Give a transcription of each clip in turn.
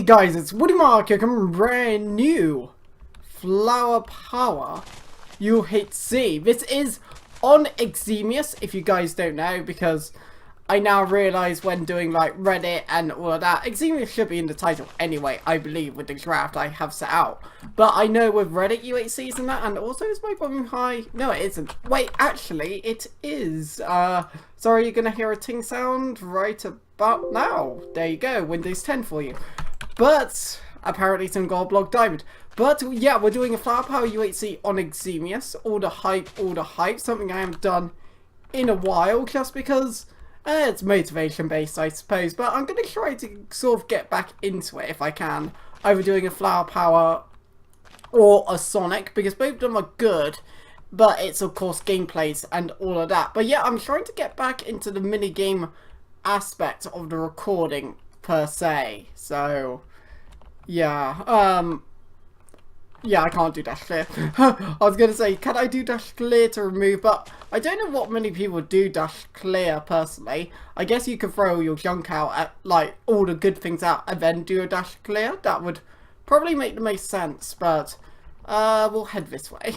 guys, it's Woody Mark, coming brand new Flower Power UHC. This is on Eximius, if you guys don't know, because I now realise when doing like Reddit and all of that, Eximius should be in the title anyway, I believe, with the draft I have set out. But I know with Reddit UHCs and that, and also is my volume high? No, it isn't. Wait, actually, it is. Sorry, you're gonna hear a ting sound right about now. There you go, Windows 10 for you. But apparently some gold block diamond. But yeah, we're doing a Flower Power UHC on Eximius. All the hype. Something I haven't done in a while, just because it's motivation based, I suppose. But I'm going to try to sort of get back into it if I can. Either doing a Flower Power or a Sonic, because both of them are good. But it's of course gameplays and all of that. But yeah, I'm trying to get back into the minigame aspect of the recording per se. So yeah, yeah, I can't do dash clear. I was going to say, can I do dash clear to remove, but I don't know what many people do dash clear personally. I guess you could throw your junk out at, like, all the good things out and then do a dash clear. That would probably make the most sense, but we'll head this way.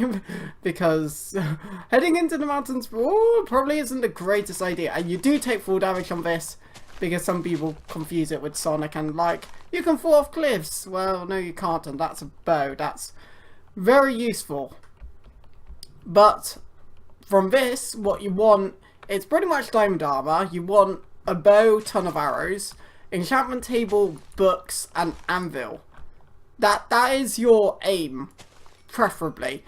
Because heading into the mountains probably isn't the greatest idea. And you do take full damage on this, because some people confuse it with Sonic and like, you can fall off cliffs. Well, no you can't, and that's a bow. That's very useful. But from this, what you want, it's pretty much diamond armor. You want a bow, ton of arrows, enchantment table, books, and anvil. That is your aim, preferably.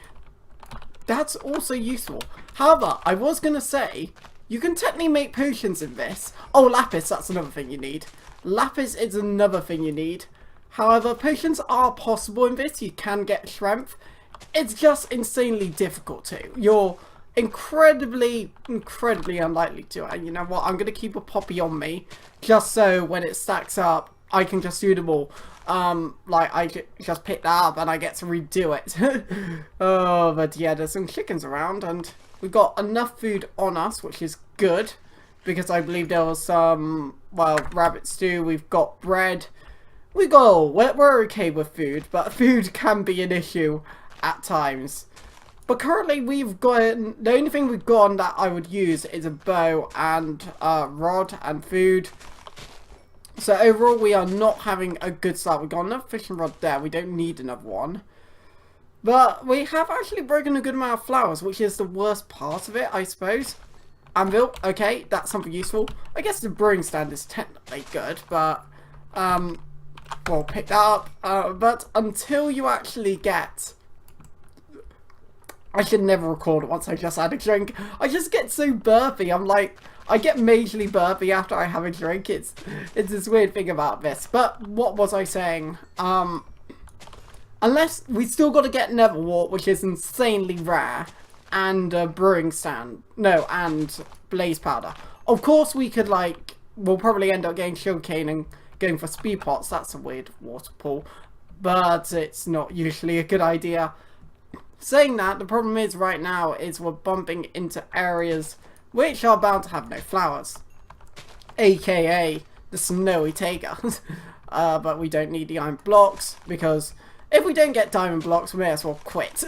That's also useful. However, I was going to say, you can technically make potions in this. Oh, lapis, that's another thing you need. Lapis is another thing you need. However, potions are possible in this. You can get strength. It's just insanely difficult to. You're incredibly unlikely to. And you know what? I'm going to keep a poppy on me. Just so when it stacks up, I can just do them all. Like, I just pick that up and I get to redo it. Oh, but yeah, there's some chickens around and we've got enough food on us, which is good, because I believe there was some, well, rabbit stew, we've got bread, we're okay with food, but food can be an issue at times. But currently we've got, the only thing we've got on that I would use is a bow and rod and food. So overall we are not having a good start. We've got enough fishing rod there, we don't need another one. But we have actually broken a good amount of flowers, which is the worst part of it, I suppose. Anvil, okay, that's something useful. I guess the brewing stand is technically good, but we'll pick that up. But until you actually get, I should never record once I just had a drink. I just get so burpy. I'm like, I get majorly burpy after I have a drink. It's this weird thing about this. But what was I saying? Unless we still got to get nether wart, which is insanely rare, and a brewing stand. No, and blaze powder. Of course, we could like, we'll probably end up getting sugarcane and going for speed pots. That's a weird water pool, but it's not usually a good idea. Saying that, the problem is right now is we're bumping into areas which are bound to have no flowers, aka the snowy taiga. But we don't need the iron blocks, because if we don't get diamond blocks, we may as well quit.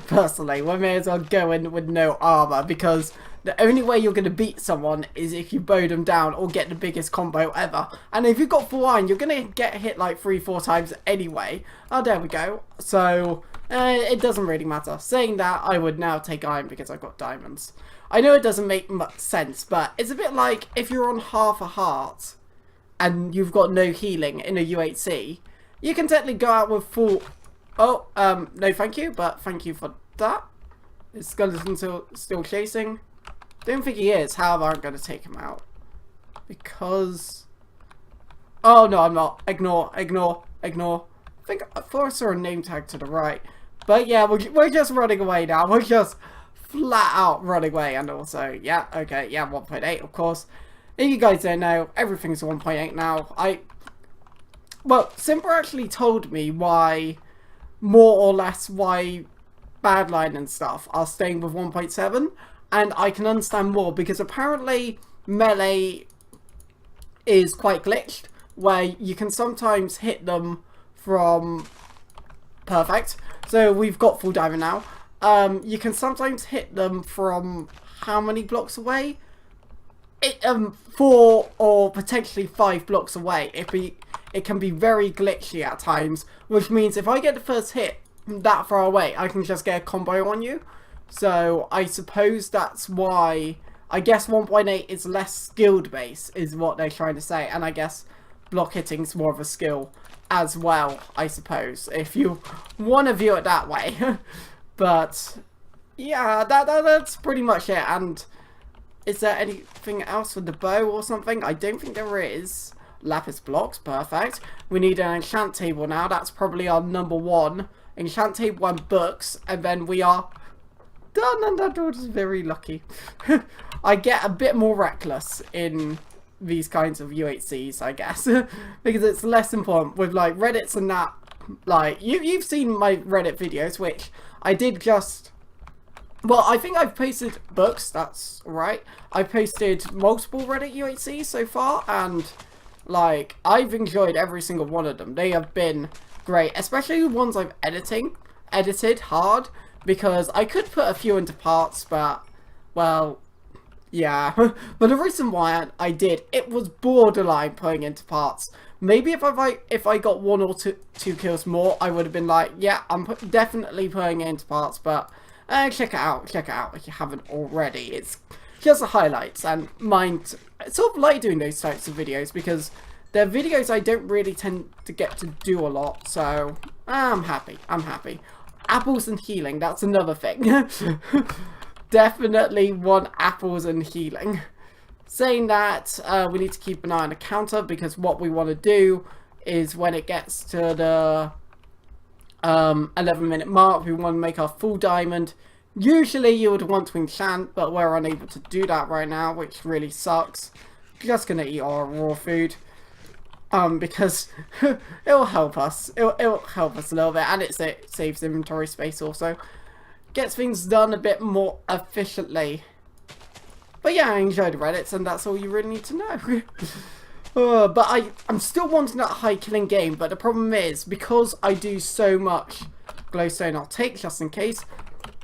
Personally, we may as well go in with no armor, because the only way you're going to beat someone is if you bow them down or get the biggest combo ever. And if you've got full iron, you're going to get hit like 3-4 times anyway. Oh, there we go. So it doesn't really matter. Saying that, I would now take iron because I've got diamonds. I know it doesn't make much sense, but it's a bit like if you're on half a heart and you've got no healing in a UHC, you can technically go out with full... Oh, no thank you, but thank you for that. Is skeleton still chasing? Don't think he is, however I'm going to take him out. Because... Oh, no, I'm not. Ignore. I thought I saw a name tag to the right. But yeah, we're just running away now. We're just flat out running away. And also, yeah, okay, yeah, 1.8, of course. If you guys don't know, everything's 1.8 now. Well, Simper actually told me why, more or less, why Badline and stuff are staying with 1.7, and I can understand more, because apparently Melee is quite glitched, where you can sometimes hit them from... Perfect. So we've got full diving now. You can sometimes hit them from how many blocks away? 4 or potentially 5 blocks away. It can be very glitchy at times, which means if I get the first hit that far away, I can just get a combo on you. So I suppose that's why, I guess 1.8 is less skilled base, is what they're trying to say, and I guess block hitting is more of a skill as well, I suppose, if you want to view it that way. But yeah, that's pretty much it. And is there anything else with the bow or something? I don't think there is. Lapis blocks, perfect. We need an enchant table now. That's probably our number 1. Enchant table and books, and then we are done. And that was very lucky. I get a bit more reckless in these kinds of UHCs, I guess, because it's less important with like Reddits and that. Like you've seen my Reddit videos, which I did just. Well, I think I've posted books. That's right. I've posted multiple Reddit UHCs so far, and like I've enjoyed every single one of them. They have been great, especially the ones I've edited hard, because I could put a few into parts, but well. Yeah, but the reason why I did, it was borderline putting into parts. Maybe if I got 1 or 2 kills more, I would have been like, yeah, I'm definitely putting it into parts. But check it out if you haven't already. It's just the highlights, and mind, I sort of like doing those types of videos because they're videos I don't really tend to get to do a lot. So I'm happy. Apples and healing, that's another thing. Definitely want apples and healing. Saying that, we need to keep an eye on the counter, because what we want to do is when it gets to the 11-minute mark, we want to make our full diamond. Usually you would want to enchant, but we're unable to do that right now, which really sucks. Just gonna eat our raw food. Because it'll help us. It'll help us a little bit, and it saves inventory space also. Gets things done a bit more efficiently. But yeah, I enjoyed Reddit, and that's all you really need to know. But I'm still wanting that high killing game, but the problem is, because I do so much glowstone, I'll take just in case,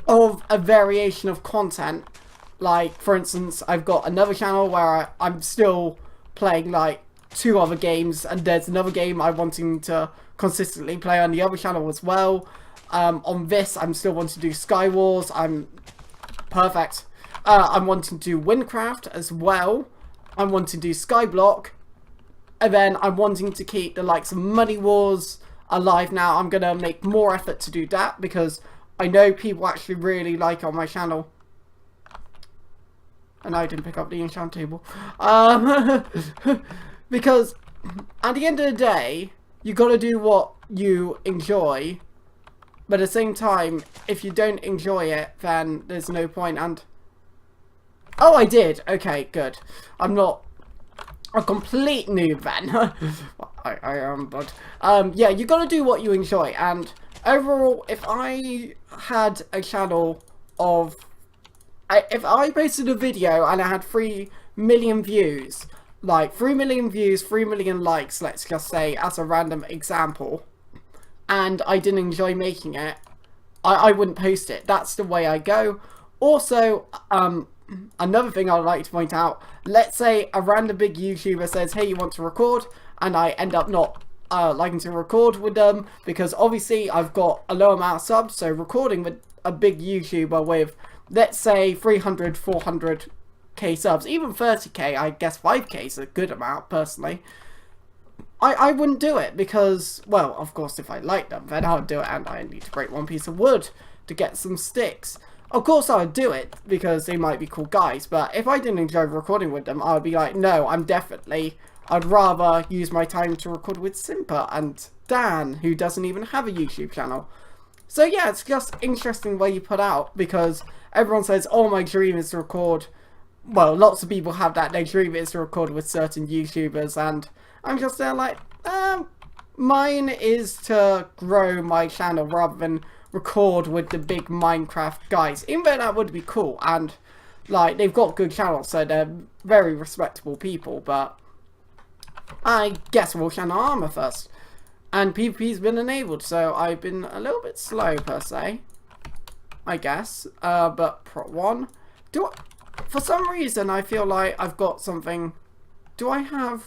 of a variation of content. Like, for instance, I've got another channel where I'm still playing like 2 other games, and there's another game I'm wanting to consistently play on the other channel as well. On this, I'm still wanting to do Sky Wars. I'm perfect. I'm wanting to do Windcraft as well. I'm wanting to do Skyblock. And then I'm wanting to keep the likes of Money Wars alive now. I'm going to make more effort to do that, because I know people actually really like it on my channel. And I didn't pick up the enchant table. Because at the end of the day, you got to do what you enjoy. But at the same time, if you don't enjoy it, then there's no point. And oh, I did. Okay, good. I'm not a complete noob then. I am, but yeah, you got to do what you enjoy. And overall, if I had a channel of, if I posted a video and I had 3 million views, like 3 million views, 3 million likes, let's just say, as a random example, and I didn't enjoy making it, I wouldn't post it. That's the way I go. Also, another thing I'd like to point out, let's say a random big YouTuber says, hey, you want to record, and I end up not liking to record with them, because obviously I've got a low amount of subs, so recording with a big YouTuber with, let's say, 300, 400k subs, even 30k, I guess 5k is a good amount, personally. I wouldn't do it, because, well, of course, if I like them, then I would do it, and I need to break 1 piece of wood to get some sticks. Of course I would do it, because they might be cool guys, but if I didn't enjoy recording with them, I would be like, no, I'd rather use my time to record with Simper and Dan, who doesn't even have a YouTube channel. So yeah, it's just interesting where you put out, because everyone says, oh, my dream is to record, well, lots of people have that, their dream is to record with certain YouTubers, and I'm just there like, mine is to grow my channel rather than record with the big Minecraft guys, even though that would be cool, and like, they've got good channels, so they're very respectable people, but I guess we'll channel armor first. And PvP's been enabled, so I've been a little bit slow per se. I guess. But Prot 1. For some reason I feel like I've got something. Do I have...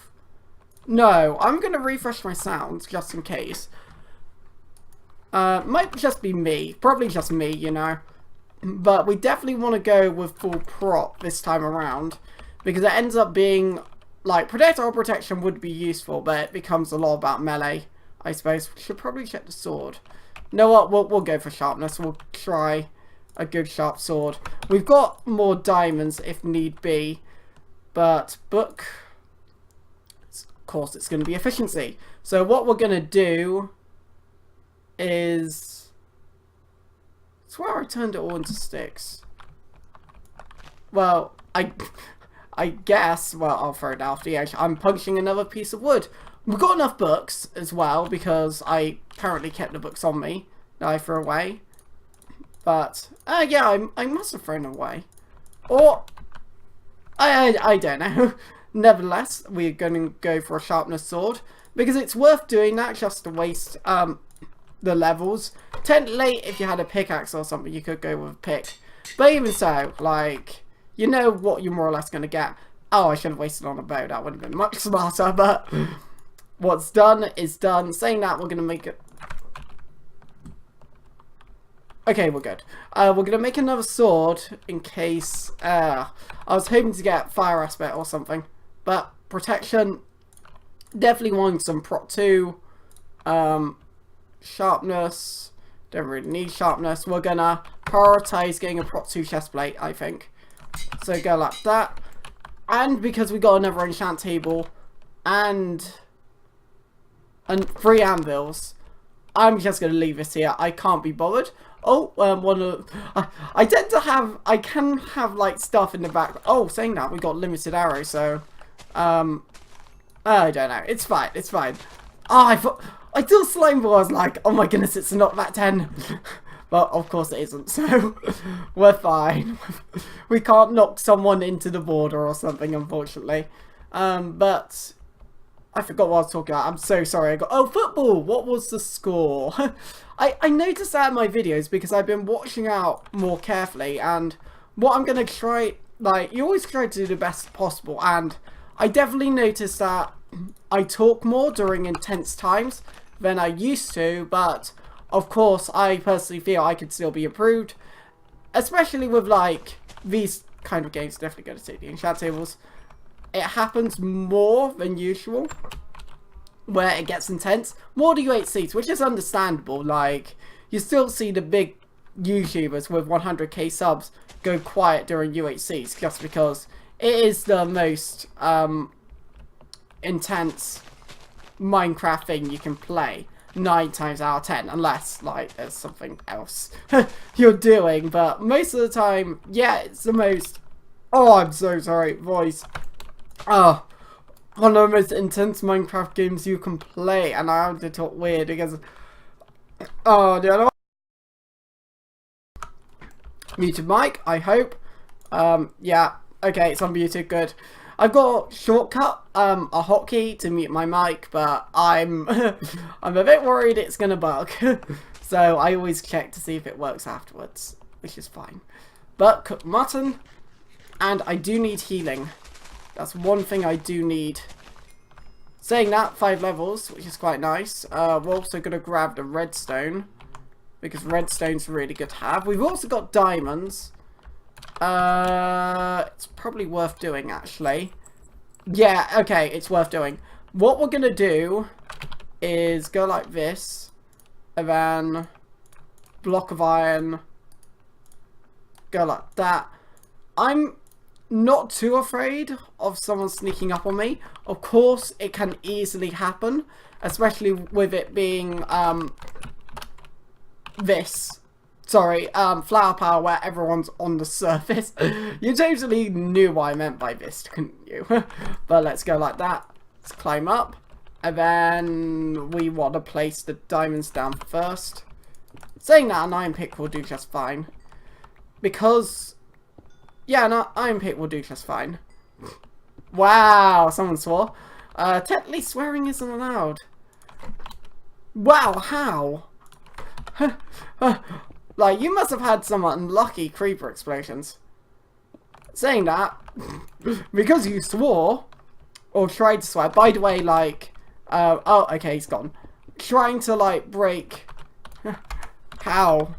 No, I'm going to refresh my sounds just in case. Might just be me. Probably just me, you know. But we definitely want to go with full prot this time around. Because it ends up being... Like, projectile protection would be useful, but it becomes a lot about melee, I suppose. We should probably check the sword. You know what? We'll go for sharpness. We'll try a good sharp sword. We've got more diamonds if need be. But book... Of course, it's going to be efficiency. So what we're going to do is... I swear I turned it all into sticks. Well, I guess, well, I'll throw it after the edge. I'm punching another piece of wood. We've got enough books as well, because I apparently kept the books on me that I threw away. But, yeah, I must have thrown away. Or, I don't know. Nevertheless, we're going to go for a sharpness sword, because it's worth doing that just to waste the levels. Technically, if you had a pickaxe or something, you could go with a pick. But even so, like... You know what you're more or less going to get. Oh, I should have wasted on a bow. That would have been much smarter, but what's done is done. Saying that, we're going to make it... Okay, we're good. We're going to make another sword in case... I was hoping to get fire aspect or something. But protection, definitely wanting some prot 2. Sharpness, don't really need sharpness. We're going to prioritize getting a prot 2 chestplate, I think. So go like that. And because we got another enchant table and 3 anvils, I'm just going to leave this here. I can't be bothered. Oh, I tend to have, I can have like stuff in the back. Oh, saying that, we got limited arrows, so, I don't know. It's fine, it's fine. Oh, I thought slime ball, I was like, oh my goodness, it's not that 10. But of course it isn't, so we're fine. We can't knock someone into the border or something, unfortunately. But I forgot what I was talking about. I'm so sorry. Oh, football! What was the score? I noticed that in my videos because I've been watching out more carefully, and what I'm going to try... Like, you always try to do the best possible, and I definitely noticed that I talk more during intense times than I used to, but... Of course, I personally feel I could still be improved, especially with, like, these kind of games. Definitely going to take the enchant tables. It happens more than usual, where it gets intense. More to UHCs, which is understandable. Like, you still see the big YouTubers with 100k subs go quiet during UHCs, just because it is the most intense Minecraft thing you can play. 9 times out of 10, unless, like, there's something else you're doing, but most of the time, yeah, it's the most... Oh, I'm so sorry, voice. Oh, one of the most intense Minecraft games you can play, and I have to talk weird, because... Oh, dear. Muted mic, I hope. Yeah, okay, it's unmuted, good. I've got a shortcut, a hotkey to mute my mic, but I'm I'm a bit worried it's gonna bug. So I always check to see if it works afterwards, which is fine. But cooked mutton, and I do need healing. That's one thing I do need. Saying that, 5 levels, which is quite nice. We're also gonna grab the redstone, because redstone's really good to have. We've also got diamonds. It's probably worth doing, actually. Yeah, okay, it's worth doing. What we're gonna do is go like this, and then block of iron, go like that. I'm not too afraid of someone sneaking up on me. Of course, it can easily happen, especially with it being, this. Sorry, flower power where everyone's on the surface. You totally knew what I meant by this, couldn't you? But let's go like that. Let's climb up. And then we want to place the diamonds down first. Saying that, an iron pick will do just fine. Because... Yeah, an iron pick will do just fine. Wow, someone swore. Technically swearing isn't allowed. Wow, how? Like, you must have had some unlucky creeper explosions. Saying that, because you swore, or tried to swear, by the way, like, oh, okay, he's gone. Trying to, like, break, how?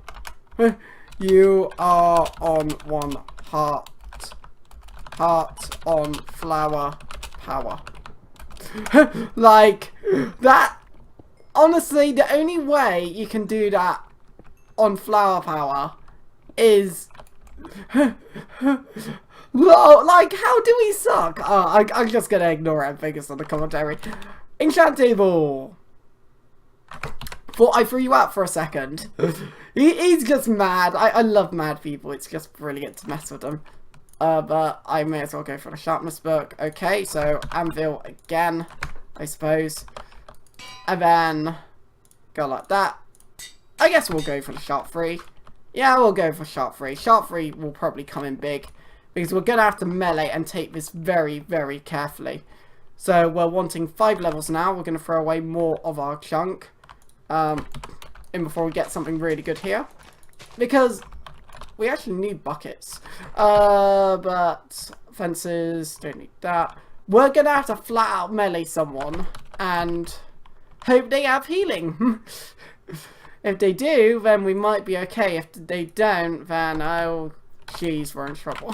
You are on one heart. Heart on flower power. Like, that, honestly, the only way you can do that on flower power is like, how do we suck? I'm just gonna ignore it and focus on the commentary. Enchant table. Thought I threw you out for a second. He's just mad. I love mad people. It's just brilliant to mess with them. But I may as well go for the sharpness book. Okay, so anvil again, I suppose. And then go like that. I guess we'll go for the sharp 3. Yeah, we'll go for sharp 3. Sharp 3 will probably come in big, because we're going to have to melee and take this very, very carefully. So we're wanting 5 levels now. We're going to throw away more of our chunk in before we get something really good here. Because we actually need buckets. But fences, don't need that. We're going to have to flat out melee someone and hope they have healing. If they do, then we might be okay. If they don't, then oh jeez, we're in trouble.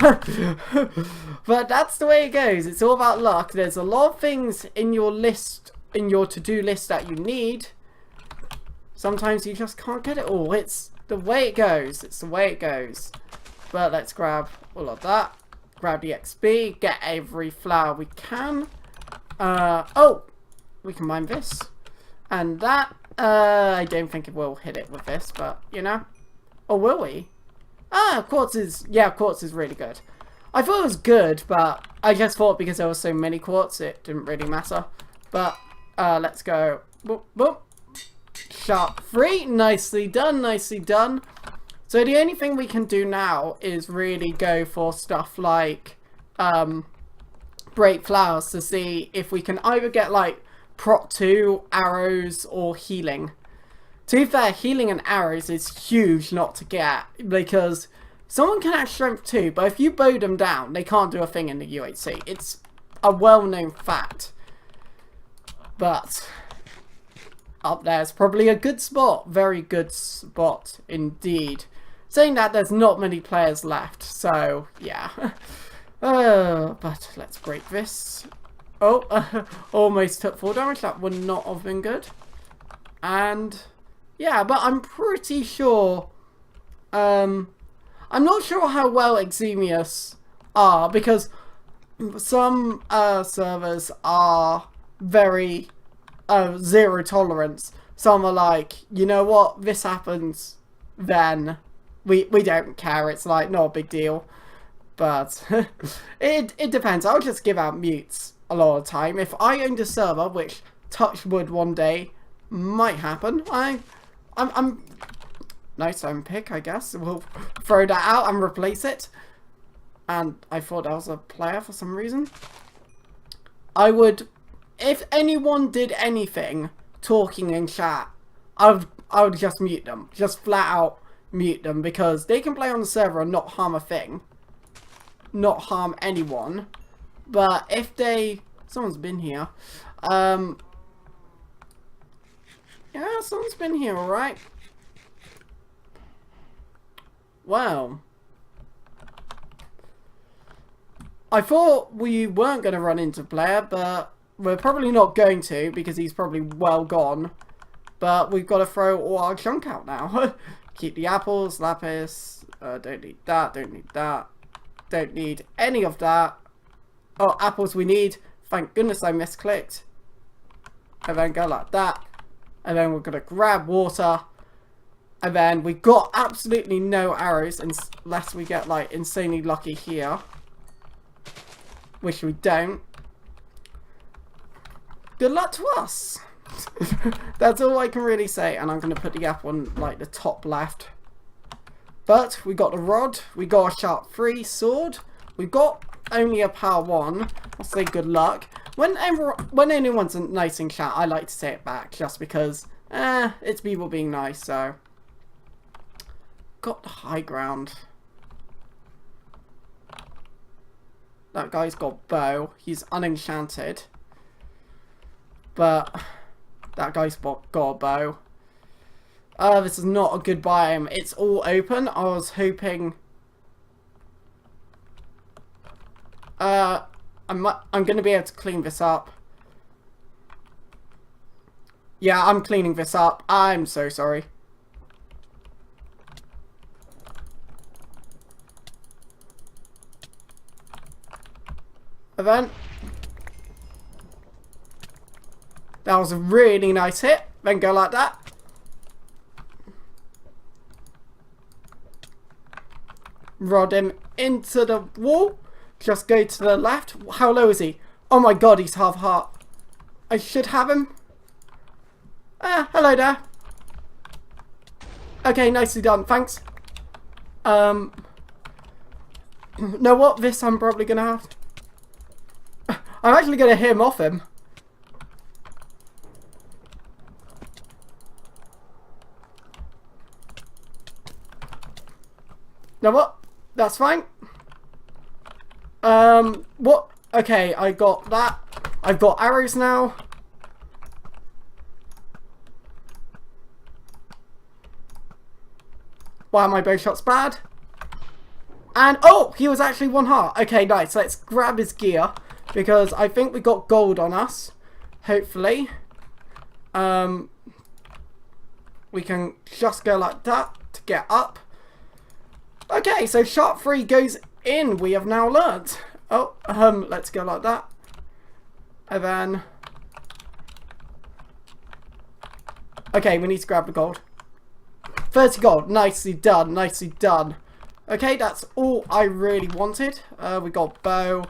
But that's the way it goes. It's all about luck. There's a lot of things in your list, in your to-do list that you need. Sometimes you just can't get it all. It's the way it goes. It's the way it goes. But let's grab all of that. Grab the XP. Get every flower we can. Oh! We can mine this. And that. I don't think it will hit it with this, but, you know. Or will we? Ah, quartz is... Yeah, quartz is really good. I thought it was good, but I just thought because there were so many quartz, it didn't really matter. But, let's go. Boop, boop. Sharp 3. Nicely done, nicely done. So the only thing we can do now is really go for stuff like, break flowers to see if we can either get, like, Prot 2, arrows, or healing. To be fair, healing and arrows is huge not to get, because someone can have strength 2, but if you bow them down, they can't do a thing in the UHC. It's a well-known fact. But up there's probably a good spot. Very good spot indeed. Saying that, there's not many players left, so yeah. But let's break this. Oh, almost took 4 damage. That would not have been good. And yeah, but I'm pretty sure. I'm not sure how well Eximius are, because some servers are very zero tolerance. Some are like, you know what, this happens, then we don't care. It's like not a big deal. But it depends. I'll just give out mutes a lot of the time. If I owned a server, which touch wood one day might happen, I'm nice home pick, I guess. We'll throw that out and replace it. And I thought that was a player for some reason. I would, if anyone did anything talking in chat, I would just mute them. Just flat out mute them, because they can play on the server and not harm a thing. Not harm anyone. But if they... Someone's been here. Yeah, someone's been here, alright. Well. I thought we weren't going to run into player, but we're probably not going to, because he's probably well gone. But we've got to throw all our junk out now. Keep the apples, lapis. Don't need that, don't need that. Don't need any of that. Oh, apples we need. Thank goodness I misclicked. And then go like that. And then we're going to grab water. And then we got absolutely no arrows unless we get like insanely lucky here. Which we don't. Good luck to us. That's all I can really say. And I'm going to put the apple on like the top left. But we got the rod. We got a sharp 3 sword. We got only a power 1. I'll say good luck. when anyone's nice in chat, I like to say it back just because it's people being nice. So got the high ground. That guy's got bow. He's unenchanted, but that guy's got a bow. This is not a good biome. It's all open. I was hoping. I'm gonna be able to clean this up. Yeah, I'm cleaning this up. I'm so sorry. Event. That was a really nice hit. Then go like that. Rod him into the wall. Just go to the left. How low is he? Oh my god, he's half heart. I should have him. Hello there. Okay, nicely done. Thanks. Know what? This I'm probably gonna have. I'm actually gonna hit him off him. Know what? That's fine. What? Okay, I got that. I've got arrows now. Wow, my bow shot's bad. And, oh, he was actually 1 heart. Okay, nice. Let's grab his gear, because I think we got gold on us. Hopefully. We can just go like that to get up. Okay, so shot 3 goes in. We have now learnt. Oh, let's go like that. And then... Okay, we need to grab the gold. 30 gold. Nicely done. Nicely done. Okay, that's all I really wanted. We got bow.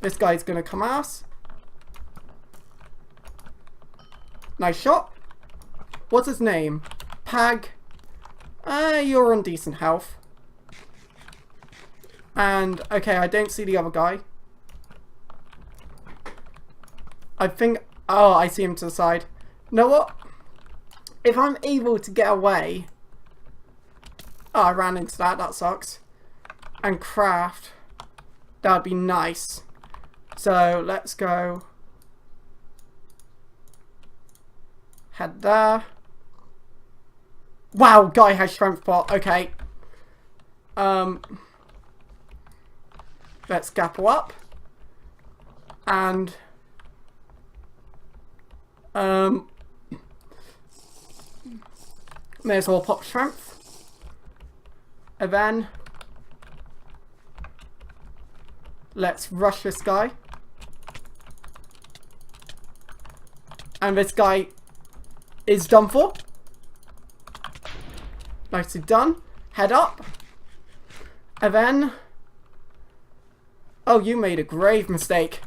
This guy's going to come at us. Nice shot. What's his name? Pag. You're on decent health. And, okay, I don't see the other guy. I think... Oh, I see him to the side. You know what? If I'm able to get away... Oh, I ran into that. That sucks. And craft. That would be nice. So, let's go. Head there. Wow, guy has strength pot. Okay. Let's gapple up. And may as well pop strength. And then let's rush this guy. And this guy is done for. Nicely done. Head up. And then... Oh, you made a grave mistake.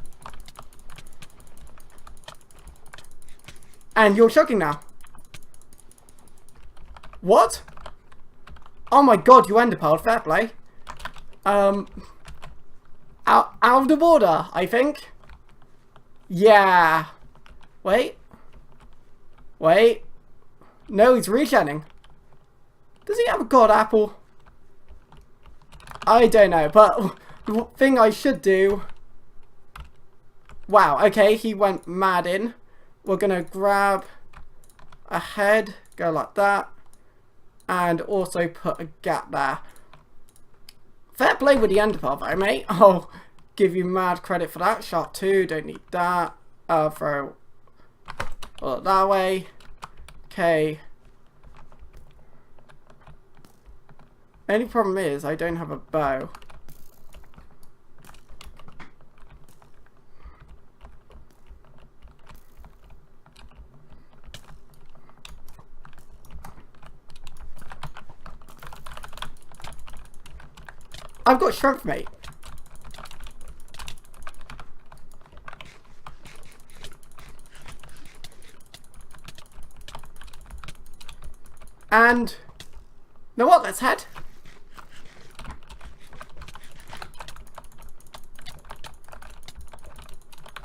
And you're choking now. What? Oh my god, you enderpearled. Fair play. Out of the border, I think. Yeah. Wait. Wait. No, he's regenning. Does he have a god apple? I don't know, but... The thing I should do... Wow, okay, he went mad in. We're gonna grab a head, go like that, and also put a gap there. Fair play with the enderpearl though, mate. I'll give you mad credit for that. Shot 2, don't need that. Throw it that way. Okay. Only problem is I don't have a bow. I've got strength, mate. And... You know what? Let's head.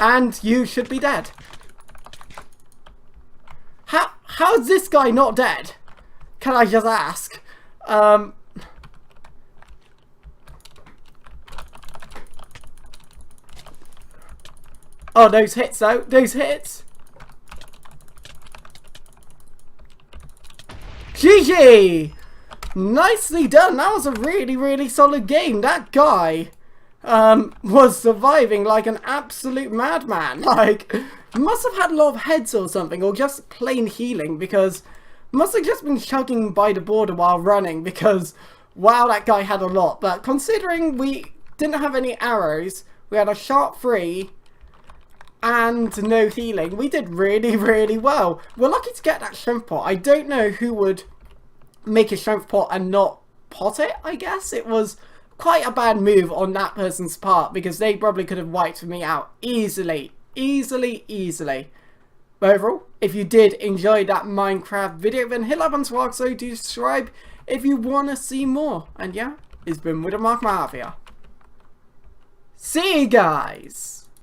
And you should be dead. How's this guy not dead? Can I just ask? Oh, those hits though. Those hits. GG! Nicely done. That was a really, really solid game. That guy was surviving like an absolute madman. Like, must have had a lot of heads or something, or just plain healing, because must have just been chugging by the border while running, because wow, that guy had a lot. But considering we didn't have any arrows, we had a sharp 3 and no healing, we did really, really well. We're lucky to get that strength pot. I don't know who would make a strength pot and not pot it, I guess. It was quite a bad move on that person's part, because they probably could have wiped me out easily. Easily. But overall, if you did enjoy that Minecraft video, then hit like button to like, so do subscribe if you want to see more. And yeah, it's been with Mark Mafia. See you guys!